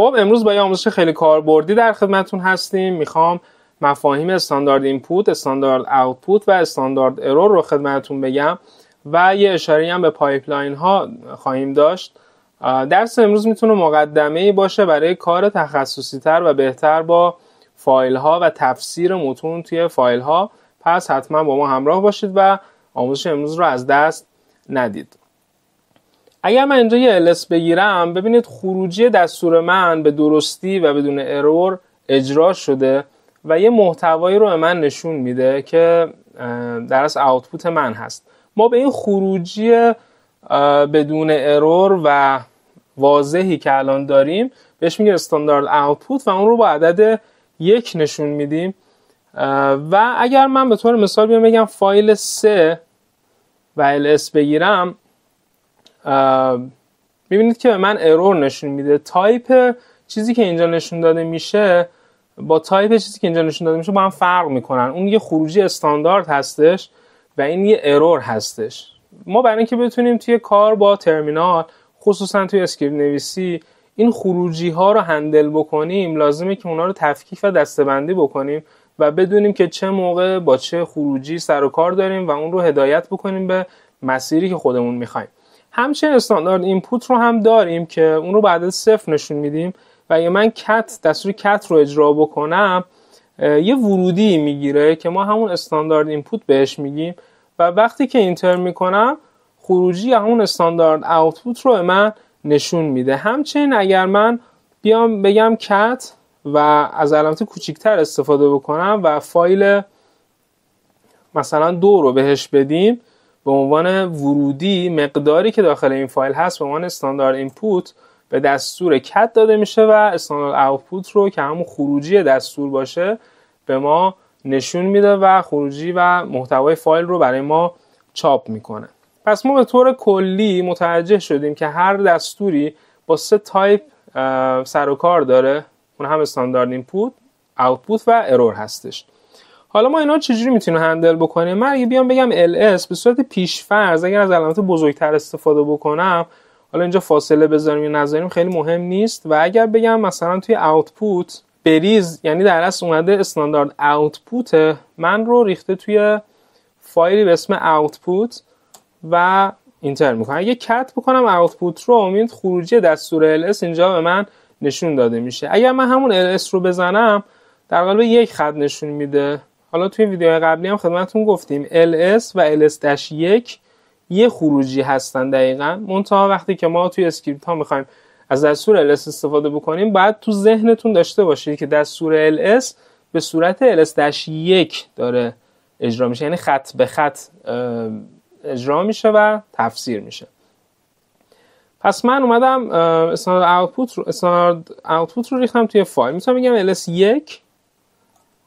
خب امروز با یه آموزش خیلی کاربردی در خدمتتون هستیم. میخوام مفاهیم استاندارد اینپوت، استاندارد آوتپوت و استاندارد ارور رو خدمتتون بگم و یه اشاره‌ای هم به پایپلاین ها خواهیم داشت. درس امروز میتونه مقدمه‌ای باشه برای کار تخصصی تر و بهتر با فایل ها و تفسیر متون توی فایل ها. پس حتما با ما همراه باشید و آموزش امروز رو از دست ندید. اگر من اینجا یه LS بگیرم، ببینید خروجی دستور من به درستی و بدون ارور اجرا شده و یه محتوایی رو به من نشون میده که در اصل آوتپوت من هست. ما به این خروجی بدون ارور و واضحی که الان داریم بهش میگه استاندارد آوتپوت و اون رو با عدد 1 نشون میدیم. و اگر من به طور مثال بیام بگم فایل 3 و LS بگیرم، میبینید که به من ارور نشون میده. تایپ چیزی که اینجا نشون داده میشه با تایپ چیزی که اینجا نشون داده میشه با هم فرق میکنن. اون یه خروجی استاندارد هستش و این یه ارور هستش. ما برای اینکه بتونیم توی کار با ترمینال، خصوصا توی اسکریپت نویسی، این خروجی ها رو هندل بکنیم، لازمه که اونا رو تفکیک و دسته‌بندی بکنیم و بدونیم که چه موقع با چه خروجی سر و کار داریم و اون رو هدایت بکنیم به مسیری که خودمون میخوایم. همچنین استاندارد اینپوت رو هم داریم که اون رو بعد 0 نشون میدیم و اگه من دستور کت رو اجرا بکنم یه ورودی میگیره که ما همون استاندارد اینپوت بهش میگیم و وقتی که اینتر میکنم خروجی همون استاندارد آوتپوت رو به من نشون میده. همچنین اگر من بیام بگم کت و از علامت کوچیکتر استفاده بکنم و فایل مثلا 2 رو بهش بدیم به عنوان ورودی، مقداری که داخل این فایل هست به عنوان استاندارد اینپوت به دستور کت داده میشه و استاندارد آوتپوت رو که همون خروجی دستور باشه به ما نشون میده و خروجی و محتوای فایل رو برای ما چاپ میکنه. پس ما به طور کلی متوجه شدیم که هر دستوری با 3 تایپ سر و کار داره. اون هم استاندارد اینپوت، آوتپوت و ارور هستش. حالا ما اینا چجوری میتونیم هندل بکنیم؟ من اگه بیام بگم LS به صورت پیش‌فرض، اگر از علامت بزرگتر استفاده بکنم، حالا اینجا فاصله بذاریم یا نذاریم خیلی مهم نیست، و اگر بگم مثلا توی آوتپوت بریز، یعنی در اصل اومده استاندارد آوتپوت من رو ریخته توی فایلی به اسم آوتپوت و اینتر میکنم. اگه کت بکنم آوتپوت رو، امید خروجی دستور LS اینجا به من نشون داده میشه. اگر من همون LS رو بزنم در قالب 1 خط نشون میده. حالا توی ویدیوهای قبلی هم خدمتتون گفتیم LS و LS-1 یه خروجی هستن دقیقاً. منتها وقتی که ما توی اسکریپت ها میخوایم از دستور LS استفاده بکنیم، باید تو ذهنتون داشته باشید که دستور LS به صورت LS-1 داره اجرا میشه، یعنی خط به خط اجرا میشه و تفسیر میشه. پس من اومدم استاندارد آوتپوت رو ریختم توی فایل. میتونم بگم LS1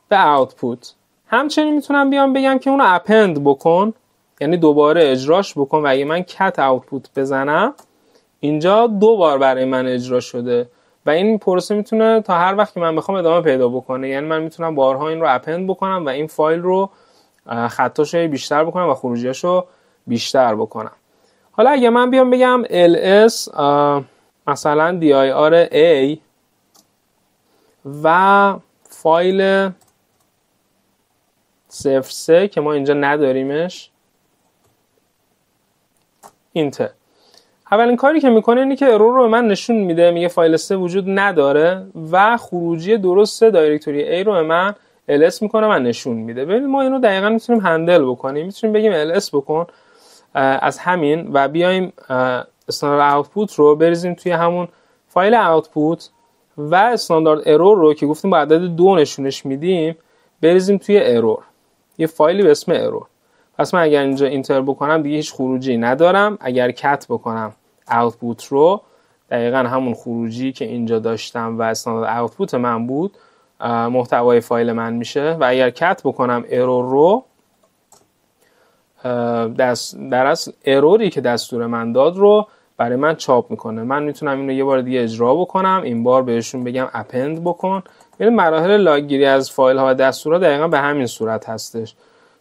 به آوتپوت. همچنین میتونم بیام بگم که اونو اپند بکن، یعنی دوباره اجراش بکن، و اگه من کت آوتپوت بزنم اینجا 2 بار برای من اجرا شده و این پروسه میتونه تا هر وقت که من بخوام ادامه پیدا بکنه. یعنی من میتونم بارها این رو اپند بکنم و این فایل رو خطاشو بیشتر بکنم و خروجیاشو بیشتر بکنم. حالا اگه من بیام بگم LS مثلا dir a و فایل 03 که ما اینجا نداریمش اینتر، اولین کاری که میکنه اینه که ارور رو به من نشون میده، میگه فایل 3 وجود نداره و خروجی درست دایرکتوری A رو به من LS میکنه و نشون میده. ببینید ما اینو دقیقاً میتونیم هندل بکنیم. میتونیم بگیم LS بکن از همین و بیایم استاندارد آوتپوت رو بریزیم توی همون فایل آوتپوت و استاندارد ارور رو که گفتیم با عدد 2 نشونش میدیم بریزیم توی ارور، یه فایلی به اسم ارور. پس من اگر اینجا اینتر بکنم دیگه هیچ خروجی ندارم. اگر کت بکنم آوتپوت رو، دقیقاً همون خروجی که اینجا داشتم و استاندارد آوتپوت من بود محتوای فایل من میشه. و اگر کت بکنم ارور رو، در اصل اروری که دستور من داد رو برای من چاپ میکنه. من میتونم اینو یه بار دیگه اجرا بکنم، این بار بهشون بگم اپند بکن. یعنی مراحل لاگگیری از فایل ها و دستورها دقیقاً به همین صورت هستش.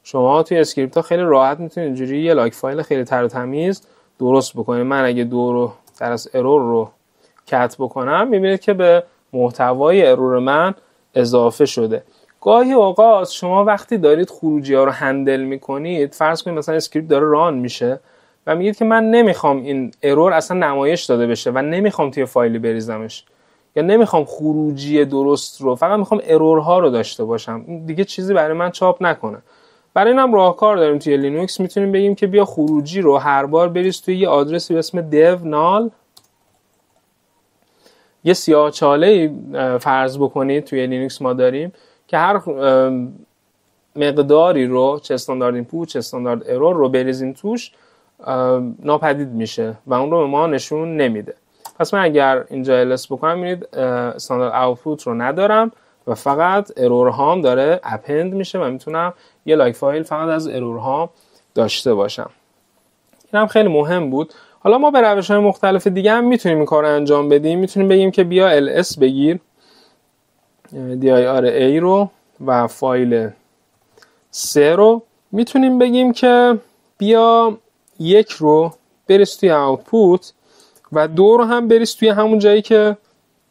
شما توی اسکریپت ها خیلی راحت میتونید اینجوری یه لاگ فایل خیلی تر و تمیز درست بکنید. من اگه 2 رو در اصل ارور رو کت بکنم میبینید که به محتوای ارور من اضافه شده. گاهی اوقات شما وقتی دارید خروجی ها رو هندل میکنید، فرض کنید مثلا اسکریپت داره ران میشه و میگید که من نمیخوام این ارور اصلا نمایش داده بشه و نمیخوام توی فایلی بریزمش، یا نمیخوام خروجی درست رو، فقط میخوام ارورها رو داشته باشم، دیگه چیزی برای من چاپ نکنه. برای اینم راهکار داریم توی لینوکس، میتونیم بگیم که بیا خروجی رو هر بار بریز توی یه آدرسی به اسم dev null، یه سیاه‌چاله‌ای فرض بکنید توی لینوکس ما داریم که هر مقداری رو، چه استاندارد اینپوت چه استاندارد ارور رو بریزیم توش، ناپدید میشه و اون رو به ما نشون نمیده. پس من اگر اینجا ls بکنم میبینید استاندارد آوتپوت رو ندارم و فقط ارور هام داره اپند میشه و میتونم یه لاگ فایل فقط از ارور هام داشته باشم. این هم خیلی مهم بود. حالا ما به روش‌های مختلف دیگه هم میتونیم این کار رو انجام بدیم. میتونیم بگیم که بیا ls بگیر dir a رو و فایل 3 رو، میتونیم بگیم که بیا 1 رو بریز توی آوتپوت و 2 رو هم بریز توی همون جایی که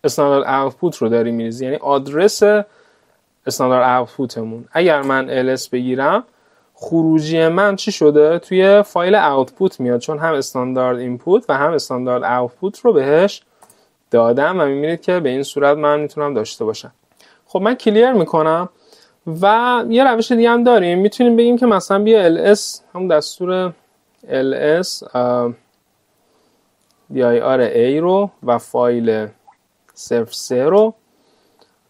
استاندارد آوتپوت رو داریم میریزی، یعنی آدرس استاندارد آوتپوتمون. اگر من ls بگیرم خروجی من چی شده؟ توی فایل آوتپوت میاد، چون هم استاندارد اینپوت و هم استاندارد آوتپوت رو بهش دادم و میبینید که به این صورت من میتونم داشته باشم. خب من کلیر میکنم و یه روش دیگه هم داریم. میتونیم بگیم که مثلا بیا ls، همون دستور ls dir a رو و فایل صرف 3 رو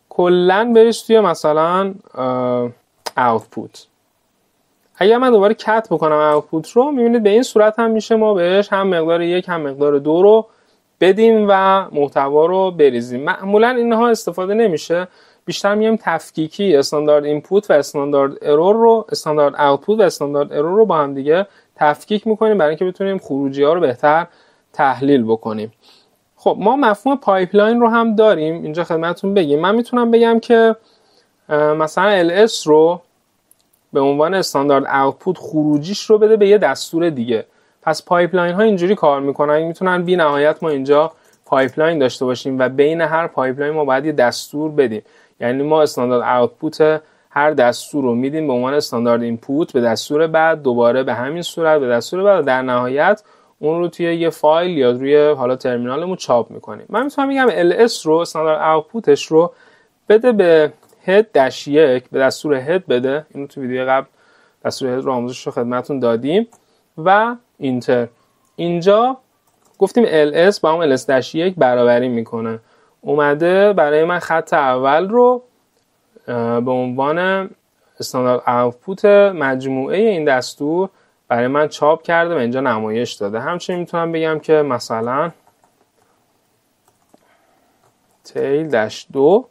کلن بریز توی مثلا آوتپوت. اگر من دوباره کت بکنم آوتپوت رو، میبینید به این صورت هم میشه ما بهش هم مقدار 1 هم مقدار 2 رو بدیم و محتوا رو بریزیم. معمولا اینها استفاده نمیشه، بیشتر میایم تفکیکی استاندارد اینپوت و استاندارد ارور رو، استاندارد آوتپوت و استاندارد ارور رو با هم دیگه تفکیک میکنیم برای اینکه بتونیم خروجی ها رو بهتر تحلیل بکنیم. خب ما مفهوم پایپلاین رو هم داریم اینجا خدمتتون بگیم. من میتونم بگم که مثلا ls رو به عنوان استاندارد آوتپوت خروجیش رو بده به یه دستور دیگه. پس پایپلاین ها اینجوری کار میکنن، میتونن بی نهایت ما اینجا پایپلاین داشته باشیم و بین هر پایپلاین ما باید یه دستور بدیم. یعنی ما استاندارد آوتپوت هر دستور رو میدیم به عنوان استاندارد اینپوت به دستور بعد، دوباره به همین صورت به دستور بعد و در نهایت اون رو توی یه فایل یا روی حالا ترمینالمون چاپ میکنیم. من میتونم بگم ls رو استاندارد آوتپوتش رو بده به head-1 به دستور head بده. اینو تو ویدیو قبل دستور head رو آموزش رو خدمتتون دادیم و اینتر. اینجا گفتیم ls با هم ls-1 برابری میکنه، اومده برای من خط اول رو به عنوان استاندارد آوتپوت مجموعه این دستور برای من چاپ کرده و اینجا نمایش داده. همچنین میتونم بگم که مثلا tail-2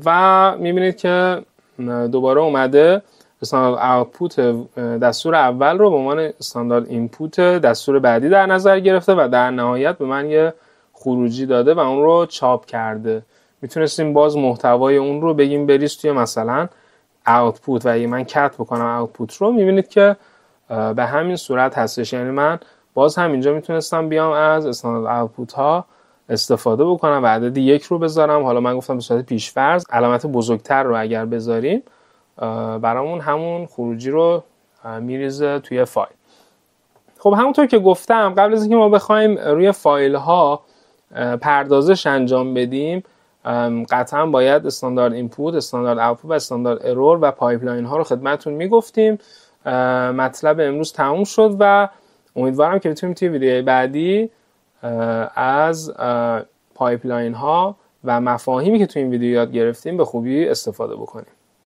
و میبینید که دوباره اومده استاندارد آوتپوت دستور اول رو به عنوان استاندارد اینپوت دستور بعدی در نظر گرفته و در نهایت به من یه خروجی داده و اون رو چاپ کرده. میتونستیم باز محتوای اون رو بگیم بریز توی مثلا آوتپوت و اگه من کت بکنم آوتپوت رو میبینید که به همین صورت هستش. یعنی من باز هم اینجا میتونستم بیام از استاندارد آوتپوت ها استفاده بکنم و عدد 1 رو بذارم. حالا من گفتم به صورت پیش‌فرض علامت بزرگتر رو اگر بذاریم برامون همون خروجی رو میریزه توی فایل. خب همونطور که گفتم قبل از اینکه ما بخوایم روی فایل ها پردازش انجام بدیم قطعا باید استاندارد اینپوت، استاندارد آوتپوت و استاندارد ارور و پایپلاین ها رو خدمتتون میگفتیم. مطلب امروز تموم شد و امیدوارم که بتونیم توی ویدیوهای بعدی از پایپلاین ها و مفاهیمی که توی این ویدیو یاد گرفتیم به خوبی استفاده بکنیم.